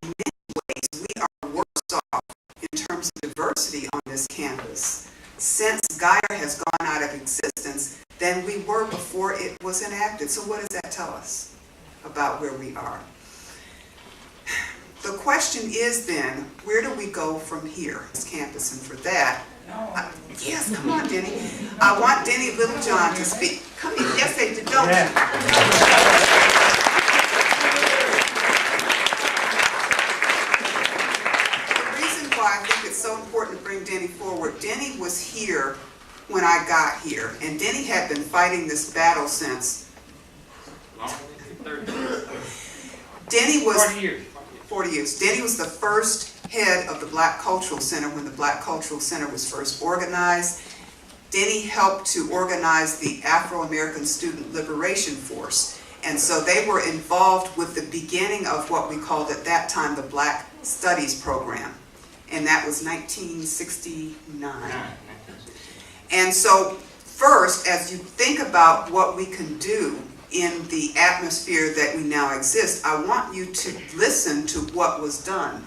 many ways, we are worse off in terms of diversity on this campus since Gaia has gone out of existence than we were before it was enacted. So what does that tell us about where we are? The question is then, where do we go from here, this campus? And for that, yes, come on, Denny. I want Denny Littlejohn to speak. Come here. Yes, they do. Don't. Yeah. The reason why I think it's so important to bring Denny forward, Denny was here when I got here, and Denny had been fighting this battle since Denny was 40 years. 40 years. Denny was the first head of the Black Cultural Center when the Black Cultural Center was first organized. Denny helped to organize the Afro-American Student Liberation Force. And so they were involved with the beginning of what we called at that time the Black Studies Program. And that was 1969. And so first, as you think about what we can do in the atmosphere that we now exist, I want you to listen to what was done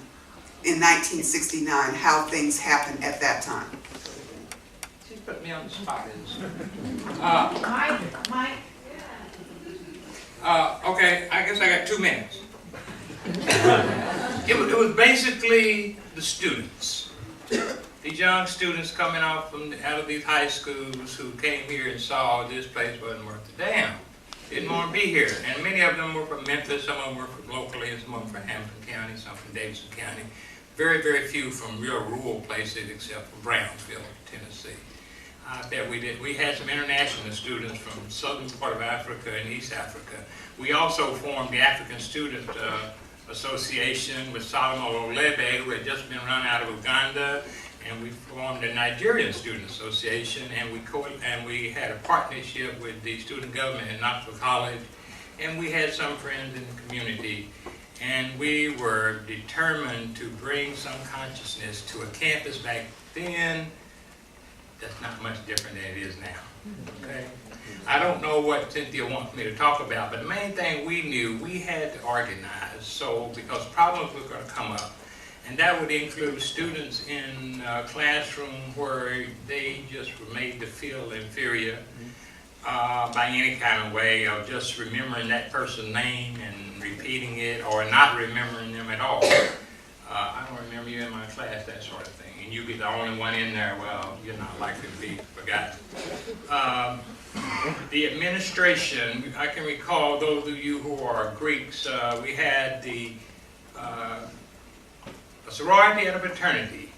in 1969, how things happened at that time. She's put me on the spot. Mike. Okay, I guess I got 2 minutes. It was basically the students. These young students coming out of these high schools who came here and saw this place wasn't worth a damn. Didn't want to be here. And many of them were from Memphis, some of them were from locally, and some of them from Hampton County, some from Davidson County. Very, very few from real rural places except for Brownsville, Tennessee. We had some international students from southern part of Africa and East Africa. We also formed the African Student Association with Solomon Olebe, who had just been run out of Uganda. And we formed a Nigerian Student Association, and we had a partnership with the student government at Knoxville College, and we had some friends in the community, and we were determined to bring some consciousness to a campus back then that's not much different than it is now. Okay? I don't know what Cynthia wants me to talk about, but the main thing we knew, we had to organize, because problems were going to come up. And that would include students in a classroom where they just were made to feel inferior by any kind of way of just remembering that person's name and repeating it or not remembering them at all. I don't remember you in my class, that sort of thing. And you be the only one in there, well, you're not likely to be forgotten. The administration, I can recall those of you who are Greeks, we had the a sorority and a fraternity.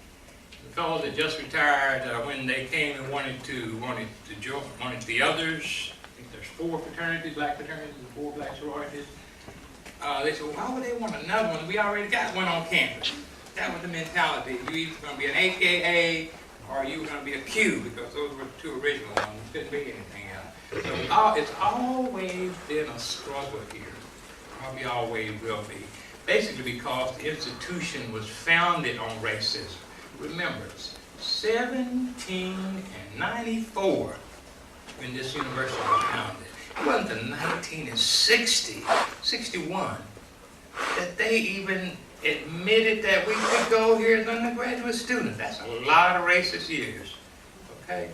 The fellows that just retired, when they came and wanted the others. I think there's 4 fraternities, black fraternities, and 4 black sororities. They said, well, why would they want another one? We already got one on campus. That was the mentality. You either going to be an AKA or you were going to be a Q, because those were the 2 original ones. Couldn't be anything else. So it's always been a struggle here. Probably always will be. Basically because the institution was founded on racism. Remember, 1794 when this university was founded. It wasn't until 1960, 61, that they even admitted that we could go here as undergraduate students. That's a lot of racist years, okay?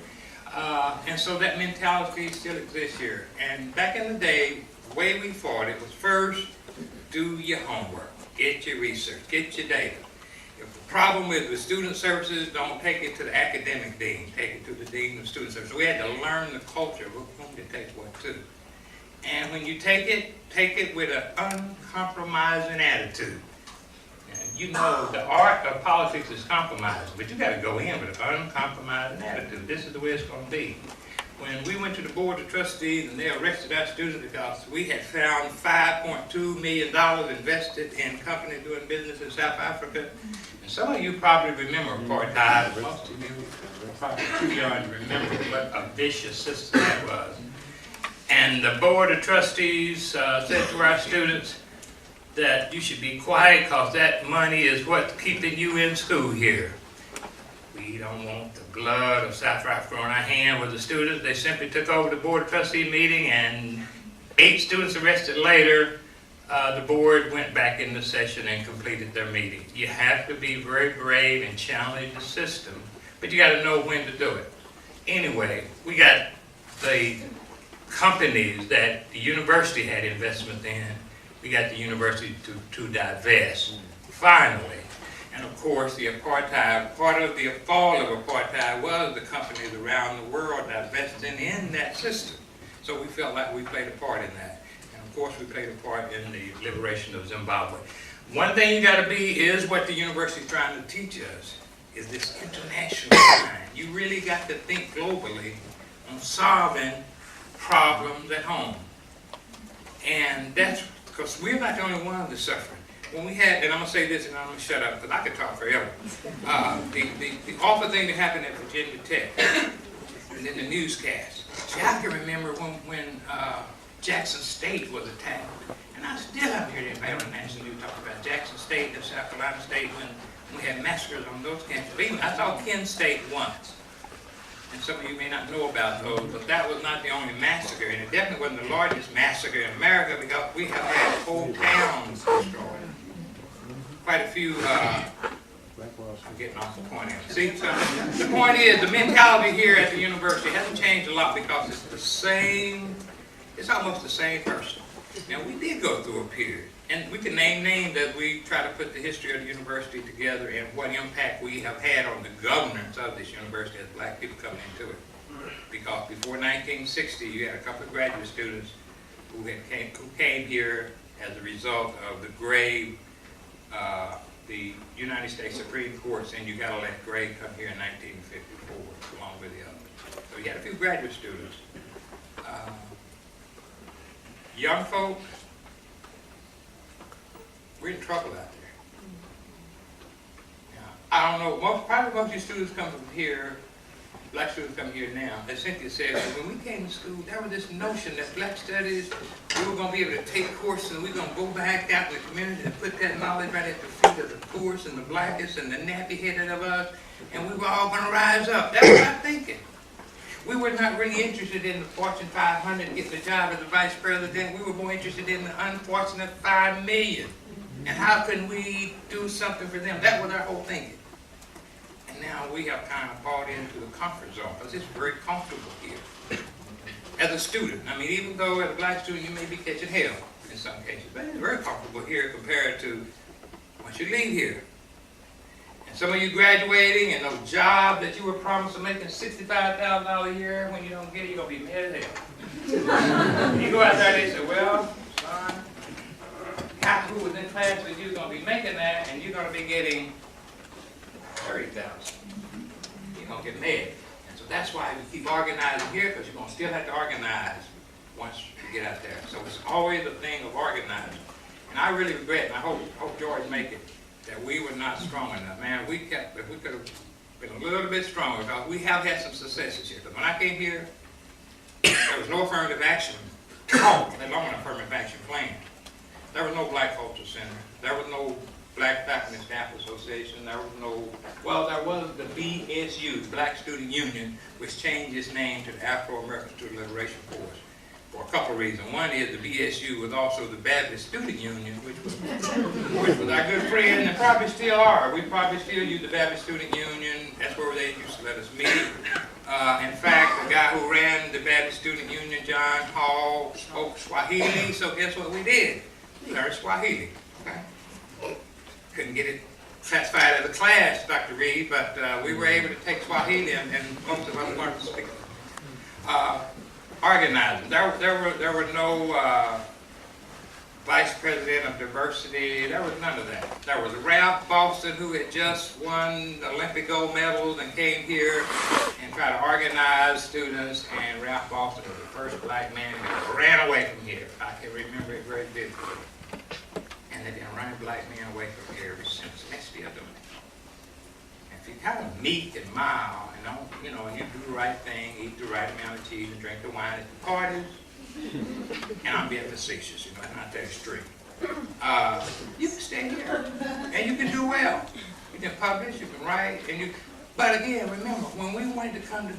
And so that mentality still exists here. And back in the day, the way we fought it was first, do your homework, get your research, get your data. If the problem with the student services, don't take it to the academic dean, take it to the dean of student services. So we had to learn the culture of whom to take what to. And when you take it with an uncompromising attitude. And you know the art of politics is compromising, but you got to go in with an uncompromising attitude. This is the way it's going to be. When we went to the Board of Trustees and they arrested our students because we had found $5.2 million invested in companies doing business in South Africa. And some of you probably remember apartheid. Most of you are probably too young to remember what a vicious system that was. And the Board of Trustees said to our students that you should be quiet because that money is what's keeping you in school here. We don't want the blood of South Africa on our hand with the students. They simply took over the Board of Trustees meeting, and 8 students arrested later the board went back into session and completed their meeting. You have to be very brave and challenge the system, but you got to know when to do it. Anyway, we got the companies that the university had investment in. We got the university to divest, finally. And of course, the apartheid, part of the fall of apartheid was the companies around the world divesting in that system. So we felt like we played a part in that. And of course, we played a part in the liberation of Zimbabwe. One thing you got to be is what the university is trying to teach us, is this international mind. You really got to think globally on solving problems at home. And that's because we're not the only ones that suffer. When we had, and I'm going to say this and I'm going to shut up because I could talk forever. The awful thing that happened at Virginia Tech and in the newscast. See, I can remember when Jackson State was attacked. And I still haven't heard anybody on the national news talk about Jackson State and South Carolina State when we had massacres on those campuses. Even I saw Kent State once. And some of you may not know about those, but that was not the only massacre, and it definitely wasn't the largest massacre in America because we have had whole towns destroyed. Quite a few, I'm getting off the point here. See, so the point is, the mentality here at the university hasn't changed a lot because it's the same, it's almost the same person. Now, we did go through a period, and we can name names as we try to put the history of the university together and what impact we have had on the governance of this university as black people coming into it. Because before 1960, you had a couple of graduate students who came here as a result of the grave, the United States Supreme Court saying you got to let Gray come here in 1954 along with the others. So you had a few graduate students. Young folks, we're in trouble out there. Now, I don't know, probably most of your students come from here, black students come here now. As Cynthia said, when we came to school, there was this notion that black studies, we were going to be able to take courses and we were going to go back out in the community and put that knowledge right at the feet of the poorest and the blackest and the nappy-headed of us, and we were all going to rise up. That was our thinking. We were not really interested in the Fortune 500 getting the job as the vice president. We were more interested in the unfortunate 5 million. And how can we do something for them? That was our whole thinking. And now we have kind of bought into the comfort zone because it's very comfortable here. As a student, I mean, even though as a black student you may be catching hell in some cases, but it's very comfortable here compared to once you leave here. And some of you graduating and those jobs that you were promised of making $65,000 a year, when you don't get it, you're going to be mad as hell. You go out there and they say, well, son, guy who was in class with you is going to be making that, and you're going to be getting $30,000. You're going to get mad. And so that's why we keep organizing here, because you're going to still have to organize once you get out there. So it's always a thing of organizing. And I really regret, and I hope George make it, that we were not strong enough. Man, if we could have been a little bit stronger, because we have had some successes here. But when I came here, there was no affirmative action, let alone an affirmative action plan. There was no Black Cultural Center. There was no Black Faculty and Staff Association. There was no, well, there was the BSU, Black Student Union, which changed its name to the Afro-American Student Liberation Force for a couple of reasons. One is the BSU was also the Baptist Student Union, which was our good friend, and probably still are. We probably still use the Baptist Student Union. That's where they used to let us meet. In fact, the guy who ran the Baptist Student Union, John Hall, spoke Swahili, so guess what we did? We learned Swahili. Okay? Couldn't get it classified as a class, Dr. Reed, but we were able to take Swahili, and most of us learned to speak it. Organizing. There were no vice president of diversity. There was none of that. There was Ralph Boston, who had just won Olympic gold medals and came here and tried to organize students, and Ralph Boston was the first black man who ran away from here. I can remember it very vividly. And they've been running black men away from here ever since. They're still doing it. If you kind of meek and mild and don't, you know, and you do the right thing, eat the right amount of cheese and drink the wine at the parties, and I'm being facetious, you know, not that extreme. You can stay here, and you can do well. You can publish, you can write, and you. But again, remember, when we wanted to come to